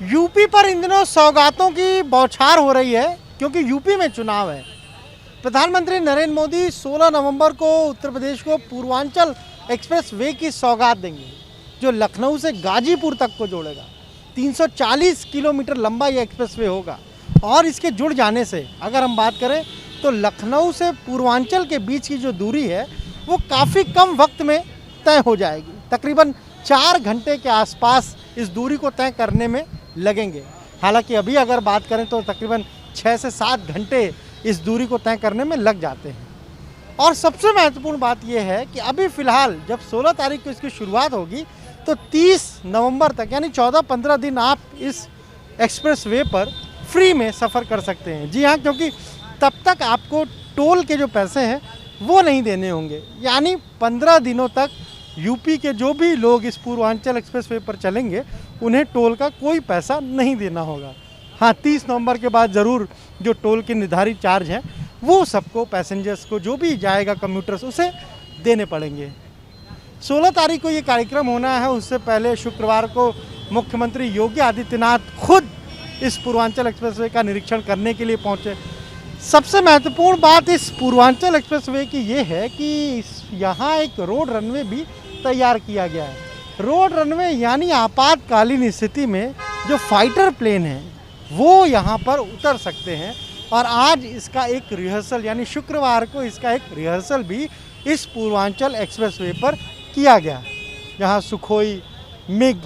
UP पर इन दिनों सौगातों की बौछार हो रही है क्योंकि यूपी में चुनाव है। प्रधानमंत्री नरेंद्र मोदी 16 नवंबर को उत्तर प्रदेश को पूर्वांचल एक्सप्रेस वे की सौगात देंगे, जो लखनऊ से गाजीपुर तक को जोड़ेगा। 340 किलोमीटर लंबा ये एक्सप्रेस वे होगा और इसके जुड़ जाने से अगर हम बात करें तो लखनऊ से पूर्वांचल के बीच की जो दूरी है वो काफ़ी कम वक्त में तय हो जाएगी। तकरीबन 4 घंटे के आसपास इस दूरी को तय करने में लगेंगे। हालांकि अभी अगर बात करें तो तकरीबन 6 से 7 घंटे इस दूरी को तय करने में लग जाते हैं। और सबसे महत्वपूर्ण बात यह है कि अभी फ़िलहाल जब 16 तारीख को इसकी शुरुआत होगी तो 30 नवंबर तक यानी 14-15 दिन आप इस एक्सप्रेस वे पर फ्री में सफ़र कर सकते हैं। जी हाँ, क्योंकि तब तक आपको टोल के जो पैसे हैं वो नहीं देने होंगे। यानी 15 दिनों तक यूपी के जो भी लोग इस पूर्वांचल एक्सप्रेस वे पर चलेंगे उन्हें टोल का कोई पैसा नहीं देना होगा। हाँ, 30 नवंबर के बाद ज़रूर जो टोल के निर्धारित चार्ज हैं वो सबको, पैसेंजर्स को जो भी जाएगा कम्यूटर्स, उसे देने पड़ेंगे। 16 तारीख को ये कार्यक्रम होना है। उससे पहले शुक्रवार को मुख्यमंत्री योगी आदित्यनाथ खुद इस पूर्वांचल एक्सप्रेसवे का निरीक्षण करने के लिए पहुंचे। सबसे महत्वपूर्ण बात इस पूर्वांचल एक्सप्रेसवे की ये है कि यहाँ एक रोड रनवे भी तैयार किया गया है। रोड रनवे यानी आपातकालीन स्थिति में जो फाइटर प्लेन हैं वो यहाँ पर उतर सकते हैं। और आज इसका एक रिहर्सल यानी शुक्रवार को इसका एक रिहर्सल भी इस पूर्वांचल एक्सप्रेसवे पर किया गया, जहाँ सुखोई, मिग,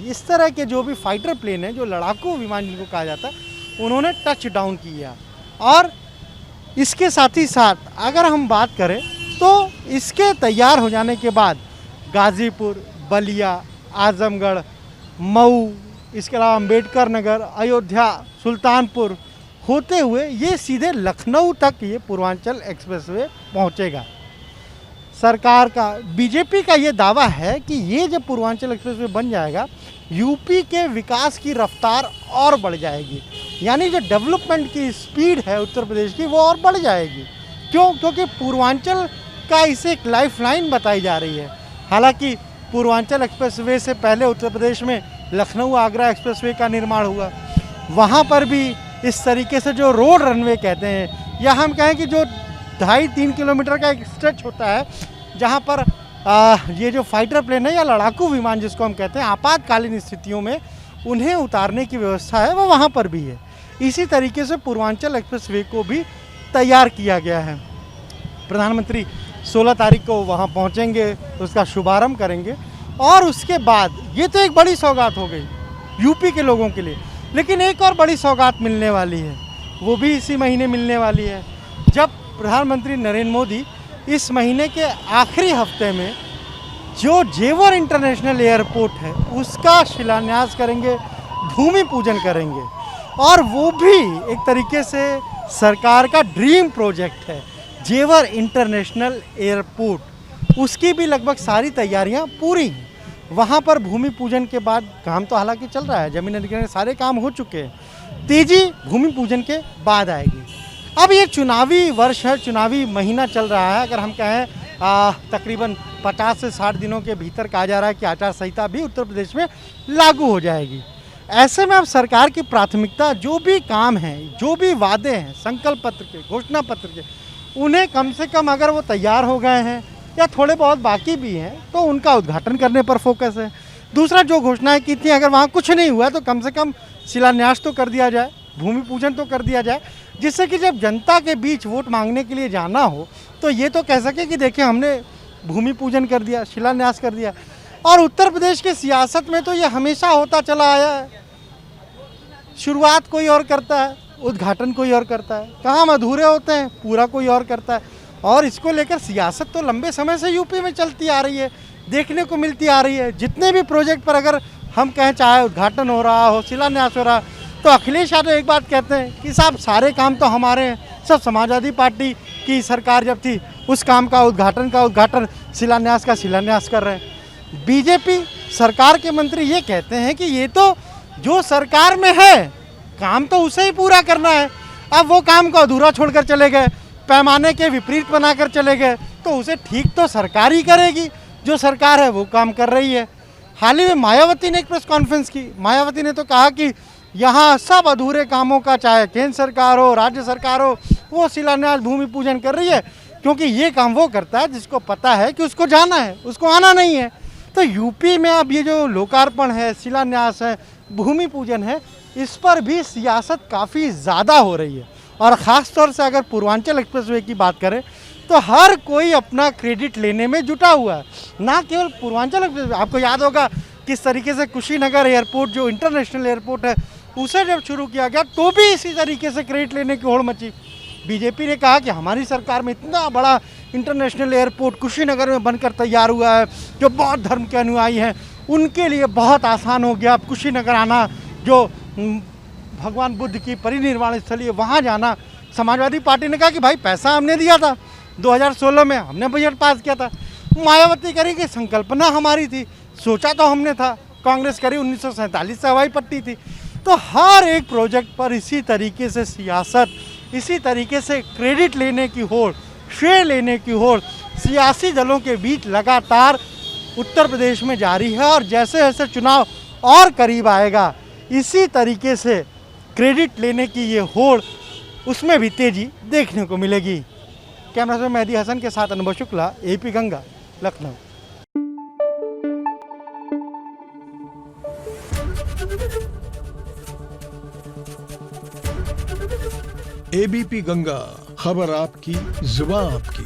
इस तरह के जो भी फाइटर प्लेन हैं, जो लड़ाकू विमान जिनको कहा जाता है, उन्होंने टच डाउन किया। और इसके साथ ही साथ अगर हम बात करें तो इसके तैयार हो जाने के बाद गाज़ीपुर, बलिया, आजमगढ़, मऊ, इसके अलावा अम्बेडकर नगर, अयोध्या, सुल्तानपुर होते हुए ये सीधे लखनऊ तक ये पूर्वांचल एक्सप्रेसवे पहुंचेगा। सरकार का, बीजेपी का ये दावा है कि ये जब पूर्वांचल एक्सप्रेसवे बन जाएगा यूपी के विकास की रफ्तार और बढ़ जाएगी। यानी जो डेवलपमेंट की स्पीड है उत्तर प्रदेश की वो और बढ़ जाएगी। क्यों? क्योंकि पूर्वांचल का इसे एक लाइफलाइन बताई जा रही है। हालांकि पूर्वांचल एक्सप्रेसवे से पहले उत्तर प्रदेश में लखनऊ आगरा एक्सप्रेसवे का निर्माण हुआ। वहाँ पर भी इस तरीके से जो रोड रनवे कहते हैं, या हम कहें कि जो 2.5-3 किलोमीटर का एक स्ट्रेच होता है जहाँ पर ये जो फाइटर प्लेन है या लड़ाकू विमान जिसको हम कहते हैं, आपातकालीन स्थितियों में उन्हें उतारने की व्यवस्था है वो वहाँ पर भी है। इसी तरीके से पूर्वांचल एक्सप्रेसवे को भी तैयार किया गया है। प्रधानमंत्री 16 तारीख को वहाँ पहुँचेंगे, उसका शुभारंभ करेंगे और उसके बाद ये तो एक बड़ी सौगात हो गई यूपी के लोगों के लिए, लेकिन एक और बड़ी सौगात मिलने वाली है, वो भी इसी महीने मिलने वाली है, जब प्रधानमंत्री नरेंद्र मोदी इस महीने के आखिरी हफ्ते में जो जेवर इंटरनेशनल एयरपोर्ट है उसका शिलान्यास करेंगे, भूमि पूजन करेंगे। और वो भी एक तरीके से सरकार का ड्रीम प्रोजेक्ट है, जेवर इंटरनेशनल एयरपोर्ट। उसकी भी लगभग सारी तैयारियां पूरी हैं। वहाँ पर भूमि पूजन के बाद काम तो हालांकि चल रहा है, जमीन अधिग्रहण के सारे काम हो चुके हैं, तेजी भूमि पूजन के बाद आएगी। अब ये चुनावी वर्ष है, चुनावी महीना चल रहा है। अगर हम कहें तकरीबन 50 से 60 दिनों के भीतर कहा जा रहा है कि आचार संहिता भी उत्तर प्रदेश में लागू हो जाएगी। ऐसे में अब सरकार की प्राथमिकता जो भी काम हैं, जो भी वादे हैं, संकल्प पत्र के, घोषणा पत्र के, उन्हें कम से कम अगर वो तैयार हो गए हैं या थोड़े बहुत बाकी भी हैं तो उनका उद्घाटन करने पर फोकस है। दूसरा, जो घोषणाएं की थी अगर वहाँ कुछ नहीं हुआ तो कम से कम शिलान्यास तो कर दिया जाए, भूमि पूजन तो कर दिया जाए, जिससे कि जब जनता के बीच वोट मांगने के लिए जाना हो तो ये तो कह सके कि देखिए हमने भूमि पूजन कर दिया, शिलान्यास कर दिया। और उत्तर प्रदेश की सियासत में तो ये हमेशा होता चला आया है, शुरुआत कोई और करता है, उद्घाटन कोई और करता है, काम अधूरे होते हैं, पूरा कोई और करता है। और इसको लेकर सियासत तो लंबे समय से यूपी में चलती आ रही है, देखने को मिलती आ रही है। जितने भी प्रोजेक्ट पर अगर हम कहें चाहे उद्घाटन हो रहा हो, शिलान्यास हो रहा, तो अखिलेश यादव एक बात कहते हैं कि साहब सारे काम तो हमारे हैं, सब समाजवादी पार्टी की सरकार जब थी उस काम का उद्घाटन, शिलान्यास का शिलान्यास कर रहे हैं। बीजेपी सरकार के मंत्री ये कहते हैं कि ये तो जो सरकार में है काम तो उसे ही पूरा करना है। अब वो काम को अधूरा छोड़कर चले गए, पैमाने के विपरीत बनाकर चले गए, तो उसे ठीक तो सरकार ही करेगी, जो सरकार है वो काम कर रही है। हाल ही में मायावती ने एक प्रेस कॉन्फ्रेंस की। मायावती ने तो कहा कि यहाँ सब अधूरे कामों का, चाहे केंद्र सरकार हो, राज्य सरकार हो, वो शिलान्यास भूमि पूजन कर रही है, क्योंकि ये काम वो करता है जिसको पता है कि उसको जाना है, उसको आना नहीं है। तो यूपी में अब ये जो लोकार्पण है, शिलान्यास है, भूमि पूजन है, इस पर भी सियासत काफ़ी ज़्यादा हो रही है। और ख़ास तौर से अगर पूर्वांचल एक्सप्रेसवे की बात करें तो हर कोई अपना क्रेडिट लेने में जुटा हुआ है। ना केवल पूर्वांचल एक्सप्रेसवे, आपको याद होगा किस तरीके से कुशीनगर एयरपोर्ट, जो इंटरनेशनल एयरपोर्ट है, उसे जब शुरू किया गया तो भी इसी तरीके से क्रेडिट लेने की होड़ मची। बीजेपी ने कहा कि हमारी सरकार में इतना बड़ा इंटरनेशनल एयरपोर्ट कुशीनगर में बनकर तैयार हुआ है, जो बौद्ध धर्म के अनुयायी हैं उनके लिए बहुत आसान हो गया अब कुशीनगर आना, जो भगवान बुद्ध की परिनिर्वाण स्थली है वहाँ जाना। समाजवादी पार्टी ने कहा कि भाई पैसा हमने दिया था, 2016 में हमने बजट पास किया था। मायावती करी कि संकल्पना हमारी थी, सोचा तो हमने था। कांग्रेस करी 1947 से हवाई पट्टी थी। तो हर एक प्रोजेक्ट पर इसी तरीके से सियासत, इसी तरीके से क्रेडिट लेने की होड़, श्रेय लेने की होड़ सियासी दलों के बीच लगातार उत्तर प्रदेश में जारी है। और जैसे जैसे चुनाव और करीब आएगा, इसी तरीके से क्रेडिट लेने की ये होड़, उसमें भी तेजी देखने को मिलेगी। कैमरा से मेहदी हसन के साथ अनुभव शुक्ला, एपी गंगा, लखनऊ। एबीपी गंगा, खबर आपकी, जुबान आपकी।